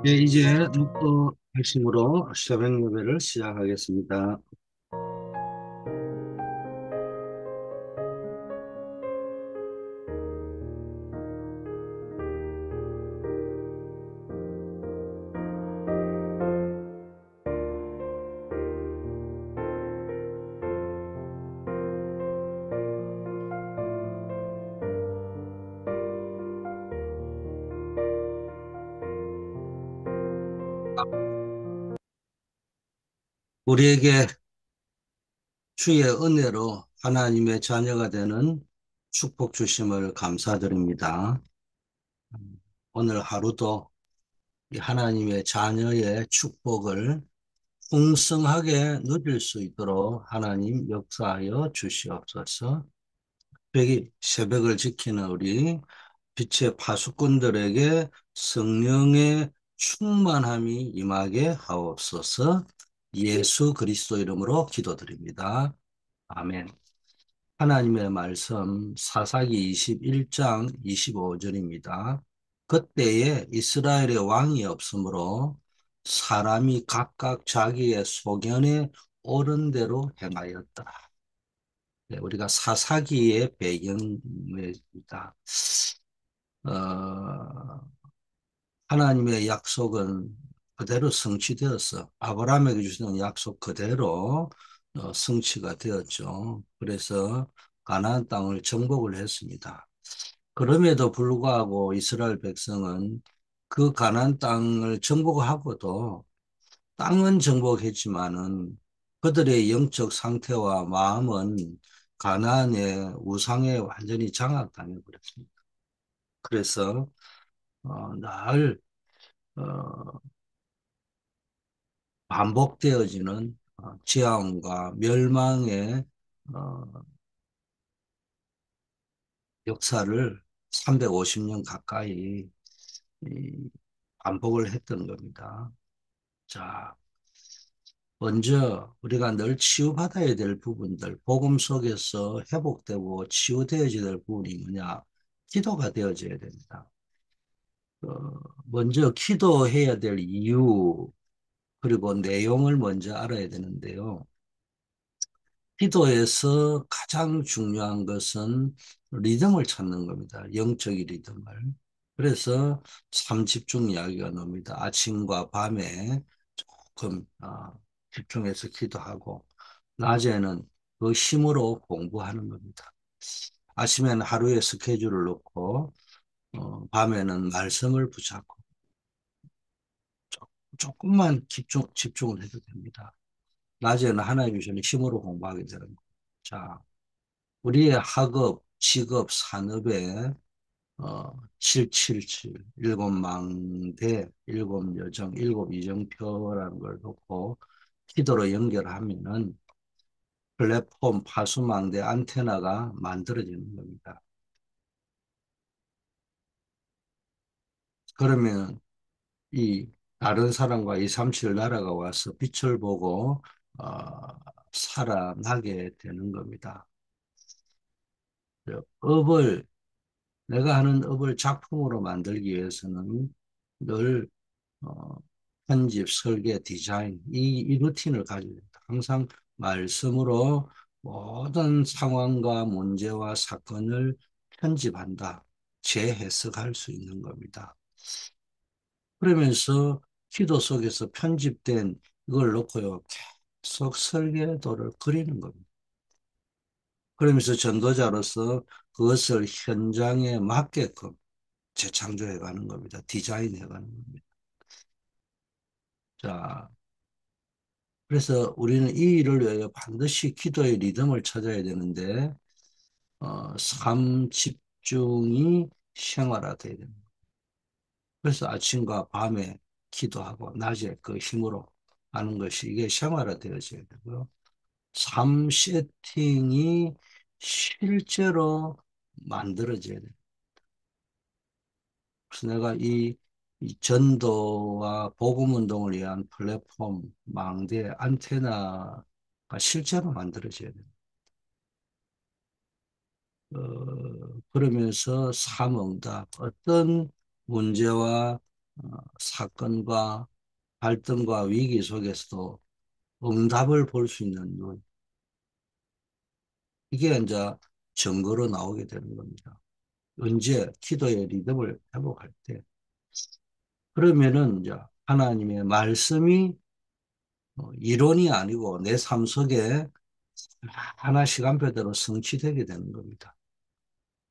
네, 이제 묵도 핵심으로 새벽 예배를 시작하겠습니다. 우리에게 주의 은혜로 하나님의 자녀가 되는 축복 주심을 감사드립니다. 오늘 하루도 이 하나님의 자녀의 축복을 풍성하게 누릴 수 있도록 하나님 역사하여 주시옵소서. 새벽을 지키는 우리 빛의 파수꾼들에게 성령의 충만함이 임하게 하옵소서. 예수 그리스도 이름으로 기도드립니다. 아멘. 하나님의 말씀 사사기 21장 25절입니다. 그때에 이스라엘의 왕이 없으므로 사람이 각각 자기의 소견에 옳은 대로 행하였다. 네, 우리가 사사기의 배경입니다. 어, 하나님의 약속은 그대로 성취되었어. 아브라함에게 주시는 약속 그대로 성취가 되었죠. 그래서 가나안 땅을 정복을 했습니다. 그럼에도 불구하고 이스라엘 백성은 그 가나안 땅을 정복하고도 땅은 정복했지만은 그들의 영적 상태와 마음은 가나안의 우상에 완전히 장악당해 버렸습니다. 그래서 늘 어, 반복되어지는 재앙과 멸망의 어, 역사를 350년 가까이 이, 반복을 했던 겁니다. 자, 먼저 우리가 늘 치유받아야 될 부분들, 복음 속에서 회복되고 치유되어져야 될 부분이 뭐냐? 기도가 되어져야 됩니다. 먼저 기도해야 될 이유, 그리고 내용을 먼저 알아야 되는데요. 기도에서 가장 중요한 것은 리듬을 찾는 겁니다. 영적인 리듬을. 그래서 삼집중 이야기가 나옵니다. 아침과 밤에 조금 집중해서 기도하고 낮에는 그 힘으로 공부하는 겁니다. 아침에는 하루의 스케줄을 놓고 밤에는 말씀을 붙잡고 조금만 집중을 해도 됩니다. 낮에는 하나님 주시는 힘으로 공부하게 되는 거예요. 자, 우리의 학업, 직업, 산업에 777, 일곱 망대, 일곱 여정, 일곱 이정표라는 걸 놓고 기도로 연결하면은 플랫폼 파수망대 안테나가 만들어지는 겁니다. 그러면 이 다른 사람과 237 나라가 와서 빛을 보고 어, 살아나게 되는 겁니다. 업을 내가 하는 업을 작품으로 만들기 위해서는 늘 어, 편집, 설계, 디자인 이 루틴을 가지고 있다. 항상 말씀으로 모든 상황과 문제와 사건을 편집한다. 재해석할 수 있는 겁니다. 그러면서 기도 속에서 편집된 이걸 놓고요. 계속 설계도를 그리는 겁니다. 그러면서 전도자로서 그것을 현장에 맞게끔 재창조해 가는 겁니다. 디자인해 가는 겁니다. 자, 그래서 우리는 이 일을 위하여 반드시 기도의 리듬을 찾아야 되는데, 삶 집중이 생활화돼야 됩니다. 그래서 아침과 밤에 기도하고, 낮에 그 힘으로 하는 것이 이게 생활화되어져야 되고요. 삶 세팅이 실제로 만들어져야 돼요. 그래서 내가 이 전도와 복음운동을 위한 플랫폼, 망대, 안테나가 실제로 만들어져야 돼요. 그러면서 삼응답, 어떤 문제와 사건과 갈등과 위기 속에서도 응답을 볼 수 있는 눈. 이게 이제 증거로 나오게 되는 겁니다. 언제 기도의 리듬을 회복할 때. 그러면은 이제 하나님의 말씀이 이론이 아니고 내 삶 속에 하나 시간표대로 성취되게 되는 겁니다.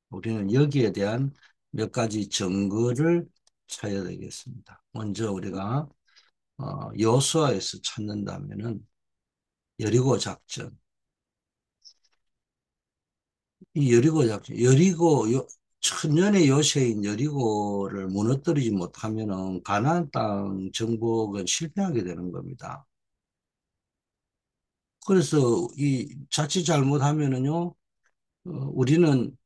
우리는 여기에 대한 몇 가지 증거를 찾아야 되겠습니다. 먼저 우리가 여호수아에서 찾는다면은 여리고 작전. 이 여리고 작전, 천년의 요새인 여리고를 무너뜨리지 못하면은 가나안 땅 정복은 실패하게 되는 겁니다. 그래서 이 자칫 잘못하면은요, 우리는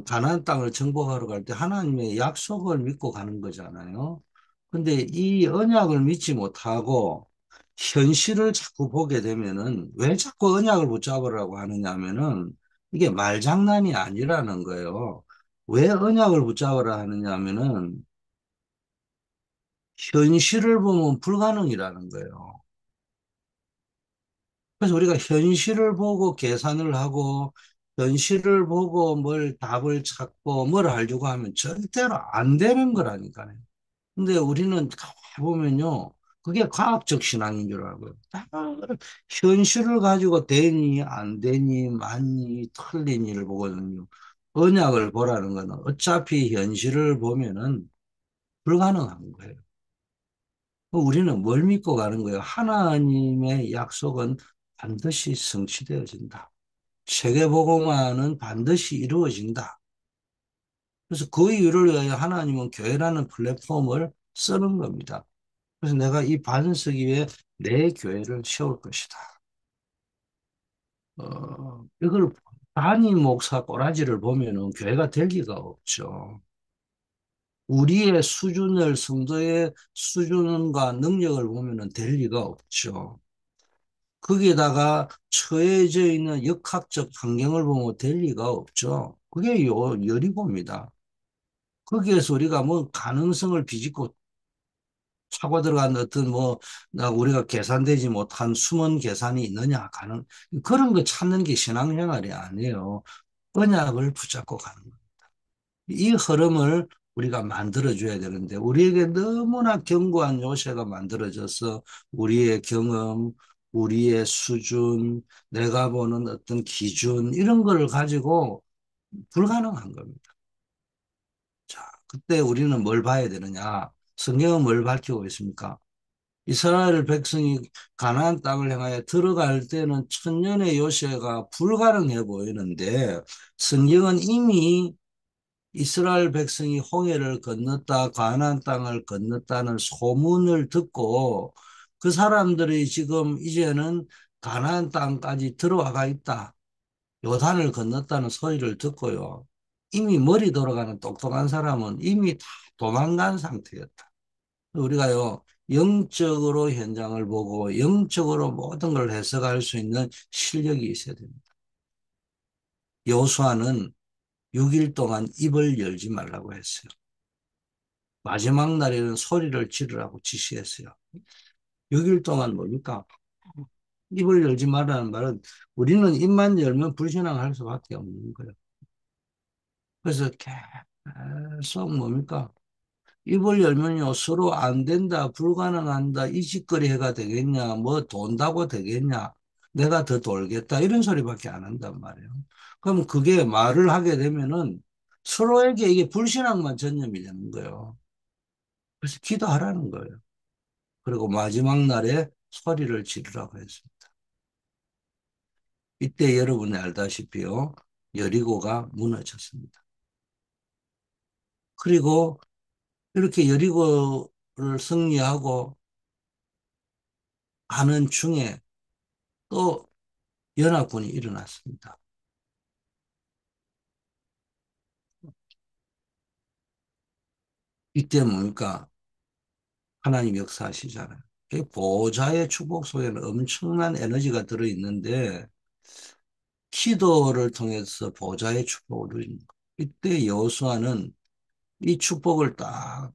가나안 땅을 정복하러 갈 때 하나님의 약속을 믿고 가는 거잖아요. 근데 이 언약을 믿지 못하고 현실을 자꾸 보게 되면은 왜 자꾸 언약을 붙잡으라고 하느냐면은 이게 말장난이 아니라는 거예요. 왜 언약을 붙잡으라 하느냐면은 현실을 보면 불가능이라는 거예요. 그래서 우리가 현실을 보고 계산을 하고 현실을 보고 뭘 답을 찾고 뭘 하려고 하면 절대로 안 되는 거라니까요. 근데 우리는 가만히 보면요. 그게 과학적 신앙인 줄 알고요. 다 현실을 가지고 되니 안 되니 맞니 틀리니를 보거든요. 언약을 보라는 거는 어차피 현실을 보면은 불가능한 거예요. 우리는 뭘 믿고 가는 거예요? 하나님의 약속은 반드시 성취되어진다. 세계복음화는 반드시 이루어진다. 그래서 그 이유를 위하여 하나님은 교회라는 플랫폼을 쓰는 겁니다. 그래서 내가 이 반석 위에 내 교회를 세울 것이다. 이걸 단임 목사 꼬라지를 보면은 교회가 될 리가 없죠. 우리의 수준을, 성도의 수준과 능력을 보면은 될 리가 없죠. 거기에다가 처해져 있는 역학적 환경을 보면 될 리가 없죠. 그게 여리고입니다. 거기에서 우리가 뭐 가능성을 비집고 차고 들어간 어떤 뭐, 우리가 계산되지 못한 숨은 계산이 있느냐, 그런 거 찾는 게 신앙생활이 아니에요. 언약을 붙잡고 가는 거예요. 이 흐름을 우리가 만들어줘야 되는데, 우리에게 너무나 견고한 요새가 만들어져서 우리의 경험, 우리의 수준, 내가 보는 어떤 기준, 이런 거를 가지고 불가능한 겁니다. 자, 그때 우리는 뭘 봐야 되느냐? 성경은 뭘 밝히고 있습니까? 이스라엘 백성이 가나안 땅을 향하여 들어갈 때는 천년의 요새가 불가능해 보이는데 성경은 이미 이스라엘 백성이 홍해를 건넜다 가나안 땅을 건넜다는 소문을 듣고 그 사람들이 지금 이제는 가나안 땅까지 들어와가 있다. 요단을 건넜다는 소리를 듣고요. 이미 머리 돌아가는 똑똑한 사람은 이미 다 도망간 상태였다. 우리가요, 영적으로 현장을 보고 영적으로 모든 걸 해석할 수 있는 실력이 있어야 됩니다. 여호수아는 6일 동안 입을 열지 말라고 했어요. 마지막 날에는 소리를 지르라고 지시했어요. 6일 동안 뭡니까? 입을 열지 말라는 말은 우리는 입만 열면 불신앙할 수밖에 없는 거예요. 그래서 계속 뭡니까? 입을 열면요, 서로 안 된다, 불가능한다, 이 짓거리 해가 되겠냐, 뭐 돈다고 되겠냐, 내가 더 돌겠다, 이런 소리밖에 안 한단 말이에요. 그럼 그게 말을 하게 되면은 서로에게 이게 불신앙만 전염이 되는 거예요. 그래서 기도하라는 거예요. 그리고 마지막 날에 소리를 지르라고 했습니다. 이때 여러분이 알다시피요, 여리고가 무너졌습니다. 그리고 이렇게 여리고를 승리하고 하는 중에 또 연합군이 일어났습니다. 이때 뭡니까? 하나님 역사하시잖아요. 이 보호자의 축복 속에는 엄청난 에너지가 들어있는데 기도를 통해서 보호자의 축복을 누리는 거. 이때 여호수아는 이 축복을 딱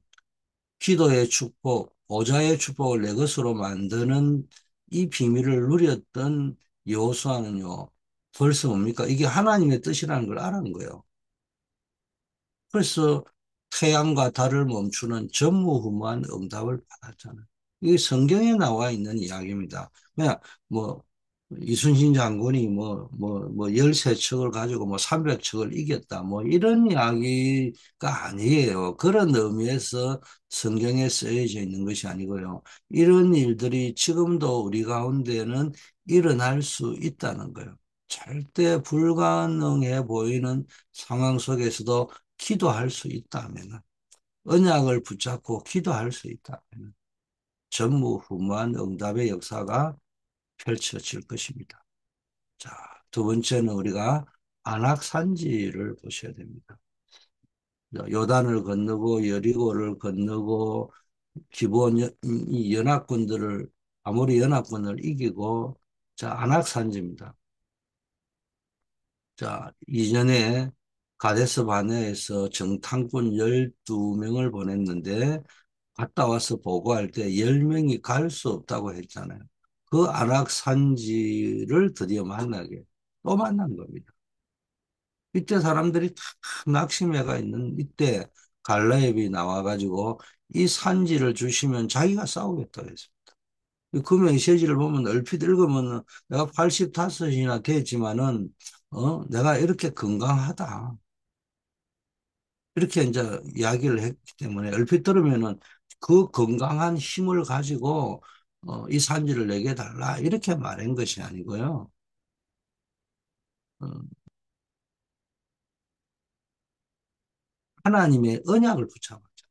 기도의 축복, 보호자의 축복을 내 것으로 만드는 이 비밀을 누렸던 여호수아는요. 벌써 뭡니까? 이게 하나님의 뜻이라는 걸 알은 거예요. 그래서 태양과 달을 멈추는 전무후무한 응답을 받았잖아요. 이게 성경에 나와 있는 이야기입니다. 그냥 뭐 이순신 장군이 뭐 13척을 가지고 뭐 300척을 이겼다. 뭐 이런 이야기가 아니에요. 그런 의미에서 성경에 쓰여져 있는 것이 아니고요. 이런 일들이 지금도 우리 가운데는 일어날 수 있다는 거예요. 절대 불가능해 보이는 상황 속에서도 기도할 수 있다면, 언약을 붙잡고 기도할 수 있다면 전무후무한 응답의 역사가 펼쳐질 것입니다. 자, 두 번째는 우리가 안악산지를 보셔야 됩니다. 요단을 건너고 여리고를 건너고 기본 이 연합군들을 아모리 연합군을 이기고 자 안악산지입니다. 자 이전에 가데스 바네에서 정탐꾼 12명을 보냈는데 갔다 와서 보고할 때 10명이 갈 수 없다고 했잖아요. 그 안악산지를 드디어 만나게 또 만난 겁니다. 이때 사람들이 다 낙심해가 있는 이때 갈라입이 나와가지고 이 산지를 주시면 자기가 싸우겠다고 했습니다. 그 메시지를 보면 얼핏 읽으면 내가 85이나 됐지만은 내가 이렇게 건강하다. 이렇게 이제 이야기를 했기 때문에 얼핏 들으면은 그 건강한 힘을 가지고 이 산지를 내게 달라 이렇게 말한 것이 아니고요. 어, 하나님의 언약을 붙잡았죠.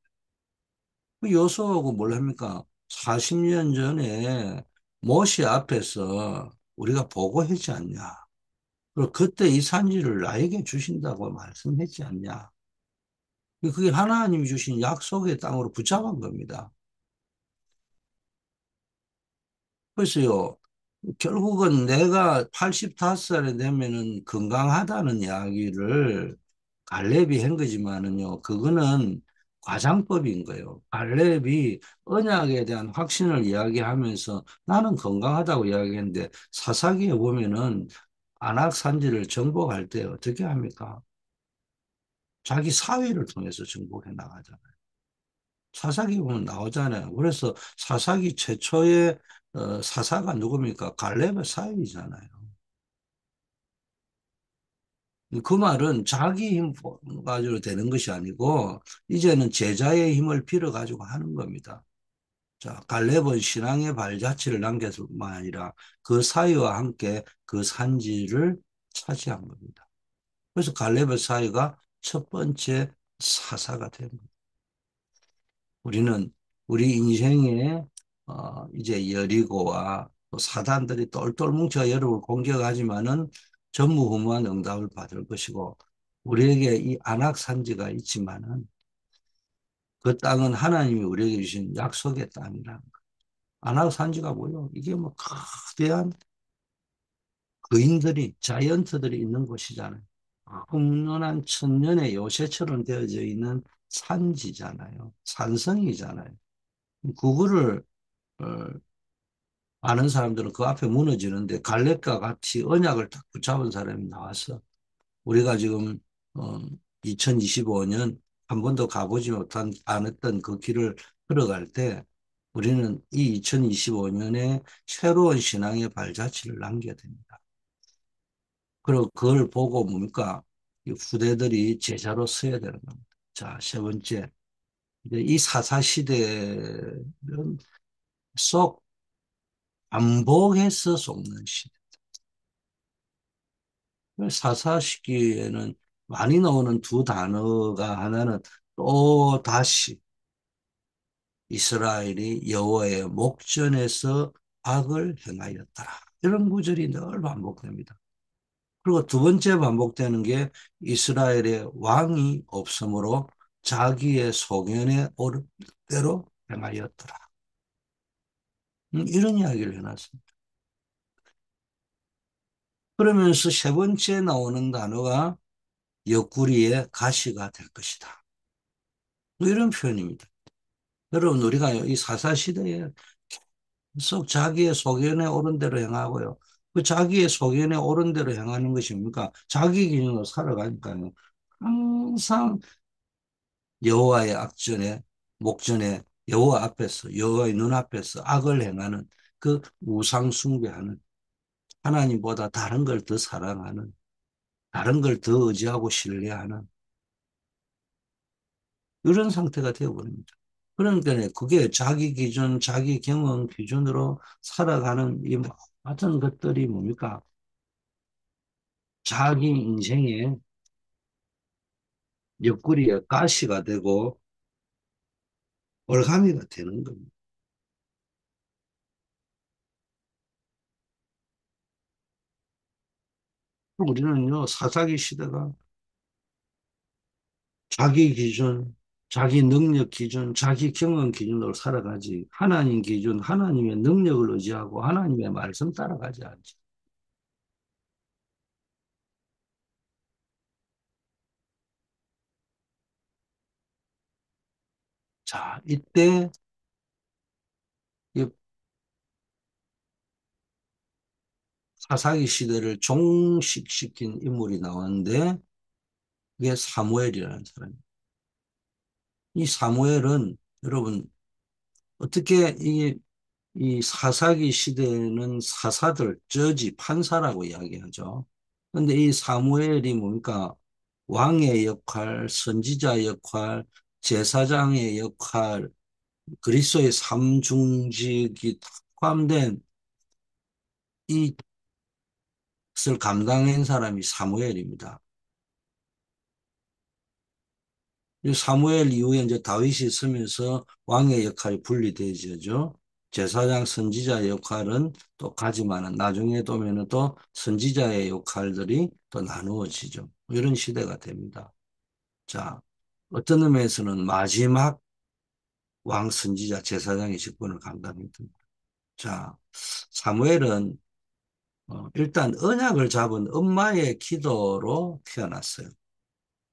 그 여호수아하고 뭘 합니까? 40년 전에 모세 앞에서 우리가 보고했지 않냐. 그리고 그때 이 산지를 나에게 주신다고 말씀했지 않냐. 그게 하나님이 주신 약속의 땅으로 붙잡은 겁니다. 그래서요, 결국은 내가 85살이 되면은 건강하다는 이야기를 갈렙이 한 거지만은요, 그거는 과장법인 거예요. 갈렙이 언약에 대한 확신을 이야기하면서 나는 건강하다고 이야기했는데 사사기에 보면은 안악산지를 정복할 때 어떻게 합니까? 자기 사위를 통해서 정복해 나가잖아요. 사사기 보면 나오잖아요. 그래서 사사기 최초의 사사가 누굽니까? 갈렙의 사위잖아요. 그 말은 자기 힘 가지고 되는 것이 아니고 이제는 제자의 힘을 빌어 가지고 하는 겁니다. 자, 갈렙은 신앙의 발자취를 남겼을 뿐만 아니라 그 사위와 함께 그 산지를 차지한 겁니다. 그래서 갈렙의 사위가 첫 번째 사사가 된 겁니다. 우리는 우리 인생에 이제 여리고와 또 사단들이 똘똘 뭉쳐 여러분을 공격하지만은 전무후무한 응답을 받을 것이고 우리에게 이 안악산지가 있지만은 그 땅은 하나님이 우리에게 주신 약속의 땅이라는 거. 안악산지가 뭐요? 이게 뭐 거대한 거인들이 자이언트들이 있는 곳이잖아요. 험난한 천년의 요새처럼 되어져 있는 산지잖아요. 산성이잖아요. 그거를 어, 아는 사람들은 그 앞에 무너지는데 갈렙과 같이 언약을 딱 붙잡은 사람이 나왔어. 우리가 지금 어, 2025년 한 번도 가보지 못한 않았던 그 길을 걸어갈 때 우리는 이 2025년에 새로운 신앙의 발자취를 남겨야 됩니다. 그리고 그걸 보고 뭡니까? 이 후대들이 제자로 서야 되는 겁니다. 자, 세 번째. 이제 이 사사시대는 속 반복해서 속는 시대. 사사시기에는 많이 나오는 두 단어가 하나는 또 다시 이스라엘이 여호와의 목전에서 악을 행하였더라. 이런 구절이 늘 반복됩니다. 그리고 두 번째 반복되는 게 이스라엘의 왕이 없으므로 자기의 소견에 오른 대로 행하였더라. 이런 이야기를 해놨습니다. 그러면서 세 번째 나오는 단어가 옆구리에 가시가 될 것이다. 뭐 이런 표현입니다. 여러분, 우리가 이 사사시대에 계속 자기의 소견에 옳은 대로 행하고요. 그 자기의 소견에 옳은 대로 행하는 것이 뭡니까? 자기 기준으로 살아가니까요. 항상 여호와의 악전에, 목전에, 여호와 앞에서, 여호와의 눈앞에서 악을 행하는 그 우상 숭배하는 하나님보다 다른 걸 더 사랑하는 다른 걸 더 의지하고 신뢰하는 이런 상태가 되어버립니다. 그러니까 그게 자기 기준, 자기 경험 기준으로 살아가는 이 모든 것들이 뭡니까? 자기 인생의 옆구리에 가시가 되고 올가미가 되는 겁니다. 우리는요, 사사기 시대가 자기 기준, 자기 능력 기준, 자기 경험 기준으로 살아가지 하나님 기준, 하나님의 능력을 의지하고 하나님의 말씀 따라가지 않지. 자, 이때 이 사사기 시대를 종식시킨 인물이 나왔는데 그게 사무엘이라는 사람입니다. 이 사무엘은 여러분 어떻게 이 사사기 시대에는 사사들, 저지, 판사라고 이야기하죠. 근데 이 사무엘이 뭡니까? 왕의 역할, 선지자 역할, 제사장의 역할, 그리스도의 삼중직이 다 포함된 이것을 감당한 사람이 사무엘입니다. 이 사무엘 이후에 이제 다윗이 있으면서 왕의 역할이 분리되죠. 제사장 선지자 역할은 또 가지만은 나중에 보면은 또 선지자의 역할들이 또 나누어지죠. 이런 시대가 됩니다. 자, 어떤 의미에서는 마지막 왕 선지자 제사장의 직분을 감당했던. 자, 사무엘은 일단 언약을 잡은 엄마의 기도로 태어났어요.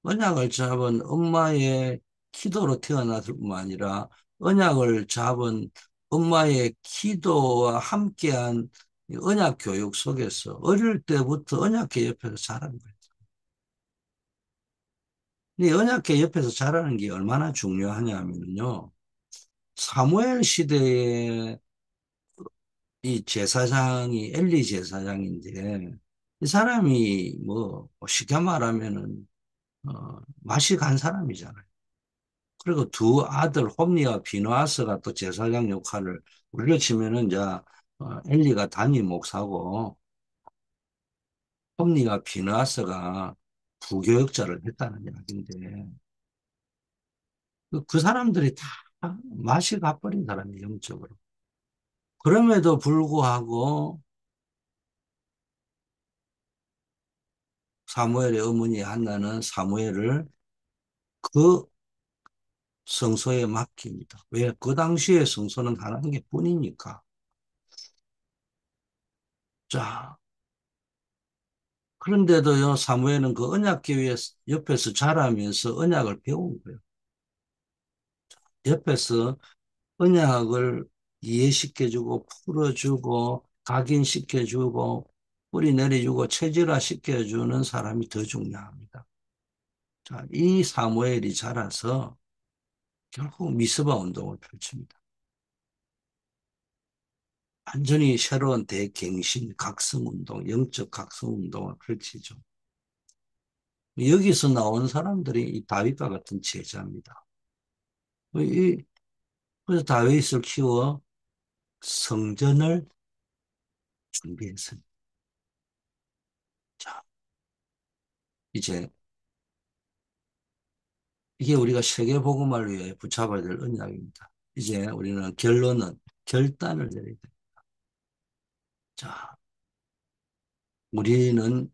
언약을 잡은 엄마의 기도로 태어났을 뿐만 아니라 언약을 잡은 엄마의 기도와 함께한 이 언약 교육 속에서 어릴 때부터 언약계 옆에서 자란 거예요. 이 언약계 옆에서 자라는 게 얼마나 중요하냐 하면요. 사무엘 시대에 이 제사장이 엘리 제사장인데 이 사람이 뭐 쉽게 말하면은 맛이 간 사람이잖아요. 그리고 두 아들 홈리와 비누아스가 또 제사장 역할을 우리로 치면은 이제 엘리가 담임 목사고 홈리와 비누아스가 부교역자를 했다는 이야기인데 그 사람들이 다 맛이 가버린 사람이 영적으로. 그럼에도 불구하고 사무엘의 어머니 한나는 사무엘을 그 성소에 맡깁니다. 왜? 그 당시에 성소는 하나님 게 뿐이니까. 자, 그런데도요, 사무엘은 그 언약궤에 옆에서 자라면서 언약을 배운 거예요. 옆에서 언약을 이해시켜주고, 풀어주고, 각인시켜주고, 뿌리 내려주고, 체질화 시켜주는 사람이 더 중요합니다. 자, 이 사무엘이 자라서 결국 미스바 운동을 펼칩니다. 완전히 새로운 대갱신, 각성운동, 영적 각성운동을 펼치죠. 여기서 나온 사람들이 이 다윗과 같은 제자입니다. 이, 그래서 다윗을 키워 성전을 준비했습니다. 자, 이제 이게 우리가 세계복음을 위해 붙잡아야 될 언약입니다. 이제 우리는 결론은 결단을 내려야 됩니다. 자, 우리는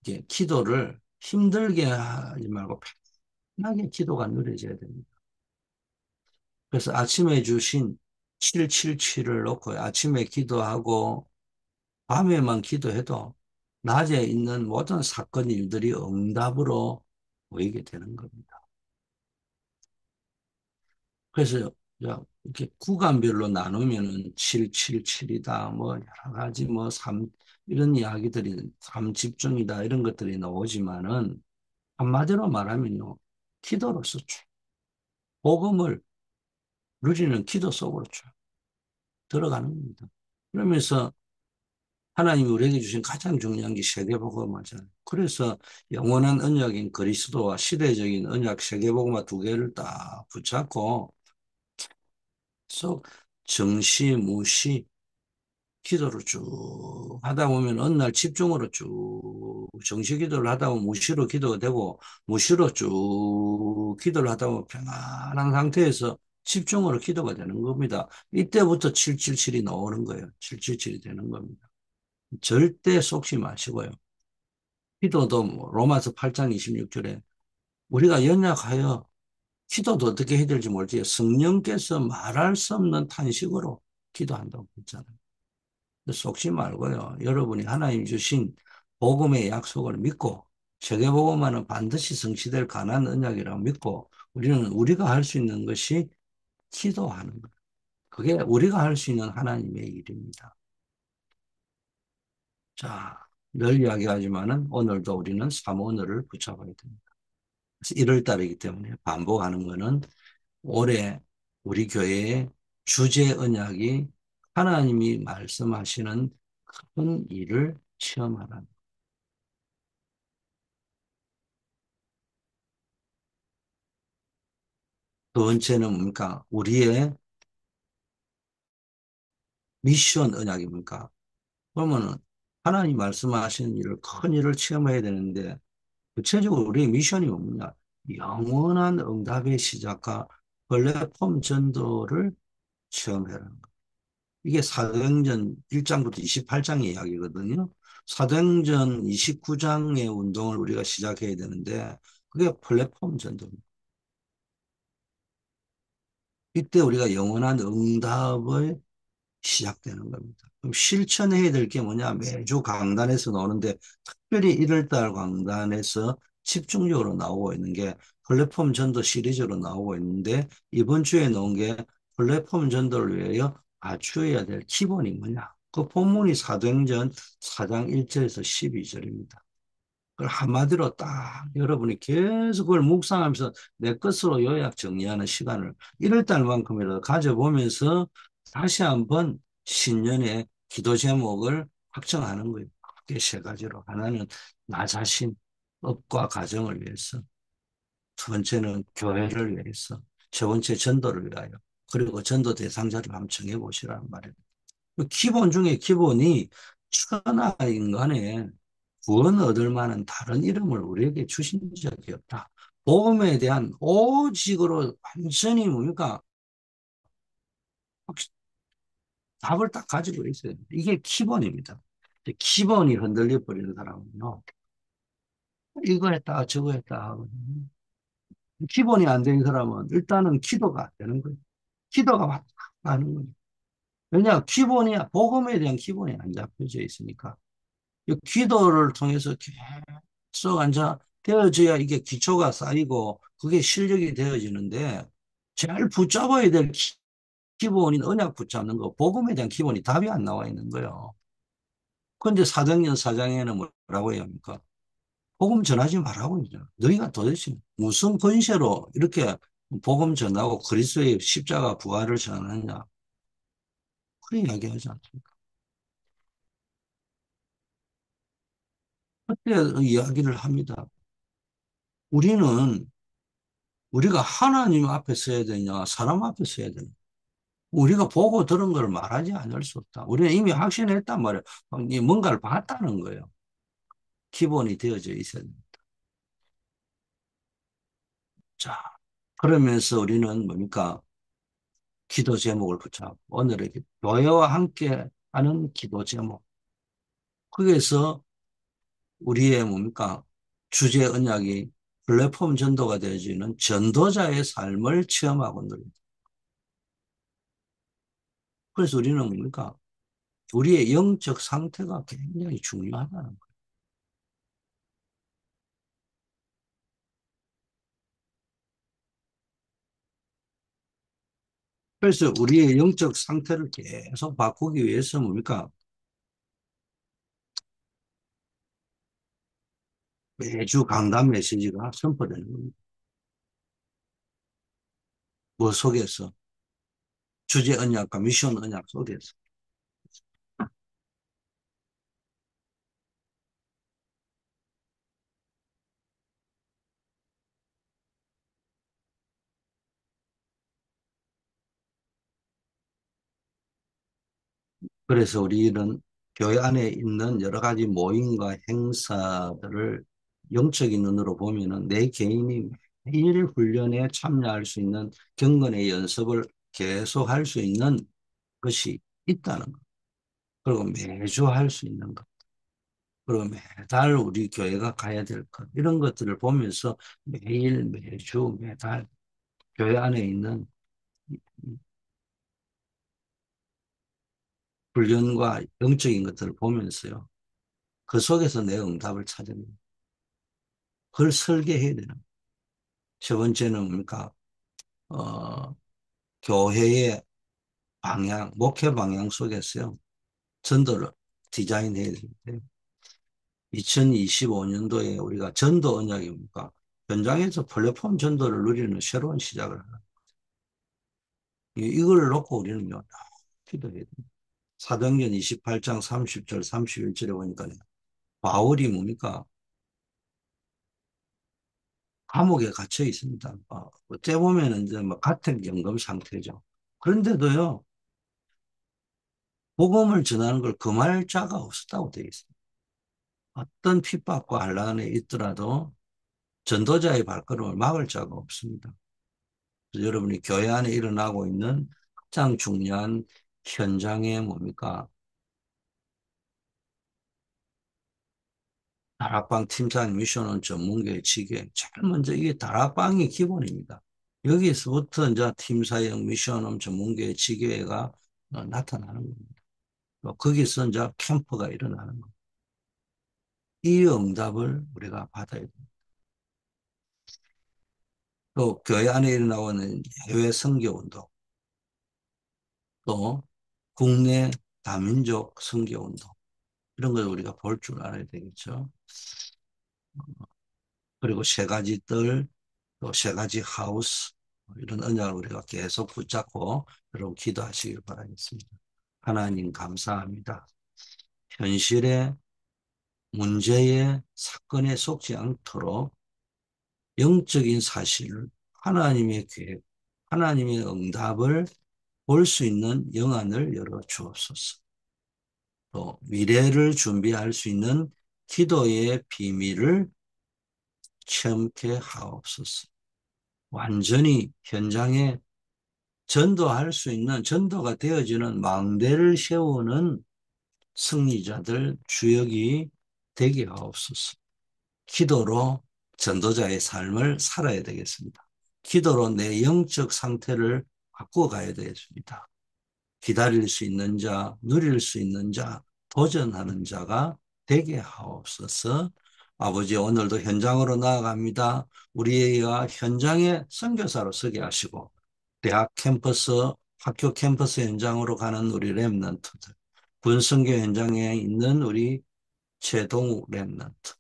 이제 기도를 힘들게 하지 말고 편하게 기도가 누려져야 됩니다. 그래서 아침에 주신 777을 놓고 아침에 기도하고 밤에만 기도해도 낮에 있는 모든 사건 일들이 응답으로 보이게 되는 겁니다. 그래서 이렇게 구간별로 나누면은 777이다, 뭐 여러 가지 뭐 삶, 이런 이야기들이 삶 집중이다, 이런 것들이 나오지만은 한마디로 말하면요, 기도로서 복음을 누리는 기도 속으로 쭉 들어가는 겁니다. 그러면서 하나님이 우리에게 주신 가장 중요한 게 세계복음화잖아요. 그래서 영원한 언약인 그리스도와 시대적인 언약 세계복음화 두 개를 딱 붙잡고 속 정시, 무시, 기도를 쭉 하다 보면 어느 날 집중으로 쭉 정시 기도를 하다 보면 무시로 기도가 되고 무시로 쭉 기도를 하다 보면 편안한 상태에서 집중으로 기도가 되는 겁니다. 이때부터 777이 나오는 거예요. 777이 되는 겁니다. 절대 속지 마시고요. 기도도 뭐 로마서 8장 26절에 우리가 연약하여 기도도 어떻게 해야 될지 모르지 성령께서 말할 수 없는 탄식으로 기도한다고 했잖아요. 속지 말고요. 여러분이 하나님 주신 복음의 약속을 믿고 세계복음화는 반드시 성취될 가난 언약이라고 믿고 우리는 우리가 할 수 있는 것이 기도하는 것. 그게 우리가 할 수 있는 하나님의 일입니다. 자, 늘 이야기하지만은 오늘도 우리는 사모늘을 붙잡아야 됩니다. 1월 달이기 때문에 반복하는 것은 올해 우리 교회의 주제 언약이 하나님이 말씀하시는 큰 일을 체험하라는. 두 번째는 뭡니까? 우리의 미션 언약이 뭡니까? 그러면은 하나님 말씀하시는 일을 큰 일을 체험해야 되는데 구체적으로 우리의 미션이 뭐냐? 영원한 응답의 시작과 플랫폼 전도를 체험해라는 거. 이게 사도행전 1장부터 28장의 이야기거든요. 사도행전 29장의 운동을 우리가 시작해야 되는데 그게 플랫폼 전도입니다. 이때 우리가 영원한 응답을 시작되는 겁니다. 그럼 실천해야 될 게 뭐냐? 매주 강단에서 나오는데 특별히 1월달 강단에서 집중적으로 나오고 있는 게 플랫폼 전도 시리즈로 나오고 있는데 이번 주에 나온 게 플랫폼 전도를 위하여 갖추어야 될 기본이 뭐냐? 그 본문이 사도행전 4장 1절에서 12절입니다. 그걸 한마디로 딱 여러분이 계속 그걸 묵상하면서 내 것으로 요약 정리하는 시간을 1월 달만큼이라도 가져보면서 다시 한번 신년의 기도 제목을 확정하는 거예요. 크게 세 가지로. 하나는 나 자신, 업과 가정을 위해서. 두 번째는 교회를 위해서. 세 번째 전도를 위하여. 그리고 전도 대상자를 한번 정해보시라는 말이에요. 그 기본 중에 기본이 천하 인간의 구원 얻을 만한 다른 이름을 우리에게 주신 적이 없다. 복음에 대한 오직으로 완전히 뭡니까? 답을 딱 가지고 있어요. 이게 기본입니다. 기본이 흔들려 버리는 사람은요. 이거 했다 저거 했다 하거든요. 기본이 안 된 사람은 일단은 기도가 안 되는 거예요. 기도가 왔다 가는 거예요. 왜냐? 기본이 복음에 대한 기본이 안 잡혀져 있으니까. 이 기도를 통해서 계속 앉아 되어져야 이게 기초가 쌓이고 그게 실력이 되어지는데 제일 붙잡아야 될 기본인 언약 붙잡는 거 복음에 대한 기본이 답이 안 나와 있는 거예요. 그런데 사도행전 4장에는 뭐라고 해야 합니까? 복음 전하지 말라고 이죠. 너희가 도대체 무슨 권세로 이렇게 복음 전하고 그리스도의 십자가 부활을 전하느냐? 그런 이야기하지 않습니까? 그때 이야기를 합니다. 우리는 우리가 하나님 앞에 서야 되냐, 사람 앞에 서야 되냐. 우리가 보고 들은 걸 말하지 않을 수 없다. 우리는 이미 확신했단 말이에요. 뭔가를 봤다는 거예요. 기본이 되어져 있어야 됩니다. 자, 그러면서 우리는 뭡니까? 기도 제목을 붙잡고 오늘의 교회와 함께 하는 기도 제목. 거기에서 우리의 뭡니까? 주제 언약이 플랫폼 전도가 되어지는 전도자의 삶을 체험하고 누립니다. 그래서 우리는 뭡니까? 우리의 영적 상태가 굉장히 중요하다는 거예요. 그래서 우리의 영적 상태를 계속 바꾸기 위해서 뭡니까? 매주 강단 메시지가 선포되는 겁니다. 뭐 속에서? 주제 언약과 미션 언약 속에서. 그래서 우리는 교회 안에 있는 여러 가지 모임과 행사들을 영적인 눈으로 보면은 내 개인이 매일 훈련에 참여할 수 있는 경건의 연습을 계속 할 수 있는 것이 있다는 것. 그리고 매주 할 수 있는 것. 그리고 매달 우리 교회가 가야 될 것. 이런 것들을 보면서 매일, 매주, 매달 교회 안에 있는 훈련과 영적인 것들을 보면서요. 그 속에서 내 응답을 찾아내는 그걸 설계해야 되는 거예요. 세 번째는 뭡니까? 어, 교회의 방향, 목회 방향 속에서요. 전도를 디자인해야 되는데 2025년도에 우리가 전도 언약입니까? 현장에서 플랫폼 전도를 누리는 새로운 시작을 하는 이걸 놓고 우리는요. 기도해야 됩니다. 사도행전 28장 30절 31절에 보니까 바울이 뭡니까? 감옥에 갇혀 있습니다. 어째 보면은 이제 뭐 같은 경금 상태죠. 그런데도요, 복음을 전하는 걸 금할 자가 없었다고 되어 있습니다. 어떤 핍박과 환란에 있더라도 전도자의 발걸음을 막을 자가 없습니다. 그래서 여러분이 교회 안에 일어나고 있는 가장 중요한 현장에 뭡니까? 다락방 팀장 미션은 전문가의 지게. 제일 먼저 이게 다락방이 기본입니다. 여기서부터 이제 팀사역 미션은 전문가의 지게가 나타나는 겁니다. 또 거기서 이제 캠프가 일어나는 겁니다. 이 응답을 우리가 받아야 됩니다. 또 교회 안에 일어나고 있는 해외 선교 운동, 또 국내 다민족 선교 운동 이런 걸 우리가 볼 줄 알아야 되겠죠. 그리고 세 가지 뜰, 또 세 가지 하우스 이런 언약을 우리가 계속 붙잡고 여러분 기도하시길 바라겠습니다. 하나님 감사합니다. 현실의 문제의 사건에 속지 않도록 영적인 사실을 하나님의 계획, 하나님의 응답을 볼 수 있는 영안을 열어 주옵소서. 또 미래를 준비할 수 있는 기도의 비밀을 체험케 하옵소서. 완전히 현장에 전도할 수 있는 전도가 되어지는 망대를 세우는 승리자들 주역이 되게 하옵소서. 기도로 전도자의 삶을 살아야 되겠습니다. 기도로 내 영적 상태를 바꿔가야 되겠습니다. 기다릴 수 있는 자, 누릴 수 있는 자, 도전하는 자가 되게 하옵소서. 아버지 오늘도 현장으로 나아갑니다. 우리가 현장에 선교사로 서게 하시고 대학 캠퍼스, 학교 캠퍼스 현장으로 가는 우리 랩런트들, 군선교 현장에 있는 우리 최동욱 랩런트,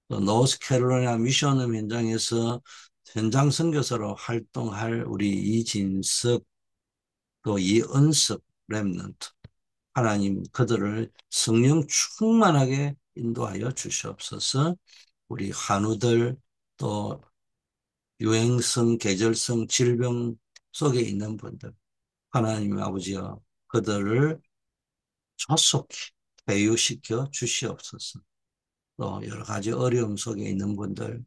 또 노스캐롤라이나 미션홈 현장에서 현장 선교사로 활동할 우리 이진석, 또 이은섭 랩런트, 하나님 그들을 성령 충만하게 인도하여 주시옵소서. 우리 한우들 또 유행성, 계절성 질병 속에 있는 분들 하나님 아버지여 그들을 조속히 회유시켜 주시옵소서. 또 여러 가지 어려움 속에 있는 분들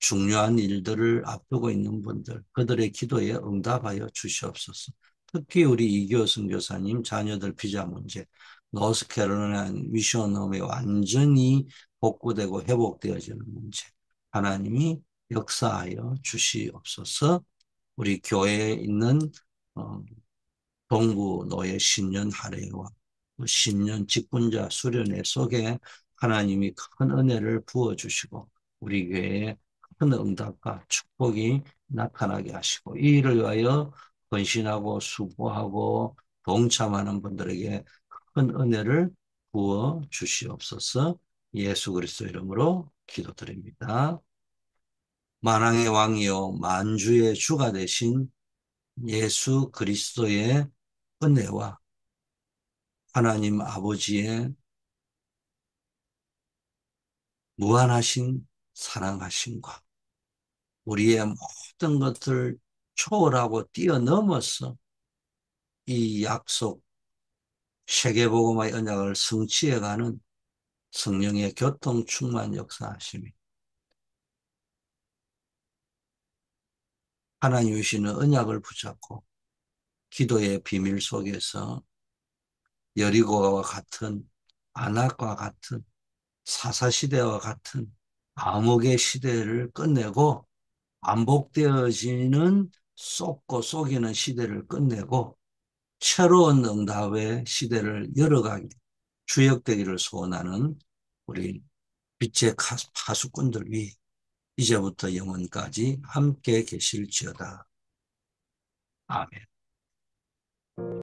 중요한 일들을 앞두고 있는 분들 그들의 기도에 응답하여 주시옵소서. 특히 우리 이교 선교사님 자녀들 비자 문제 노스캐롤라이나 미션홈이 완전히 복구되고 회복되어지는 문제. 하나님이 역사하여 주시옵소서. 우리 교회에 있는 어, 동부 노예 신년 할애와 신년 직분자 수련회 속에 하나님이 큰 은혜를 부어주시고 우리 교회에 큰 응답과 축복이 나타나게 하시고 이 일을 위하여 헌신하고 수고하고 동참하는 분들에게 큰 은혜를 부어 주시옵소서. 예수 그리스도 이름으로 기도드립니다. 만왕의 왕이요 만주의 주가 되신 예수 그리스도의 은혜와 하나님 아버지의 무한하신 사랑하심과 우리의 모든 것을 초월하고 뛰어넘어서 이 약속 세계복음화의 언약을 성취해가는 성령의 교통 충만 역사하심이 하나님 주시는 언약을 붙잡고 기도의 비밀 속에서 여리고와 같은 안악과 같은 사사시대와 같은 암흑의 시대를 끝내고 반복되어지는 쏟고 속이는 시대를 끝내고 새로운 응답의 시대를 열어가기 주역되기를 소원하는 우리 빛의 파수꾼들 위 이제부터 영원까지 함께 계실지어다. 아멘.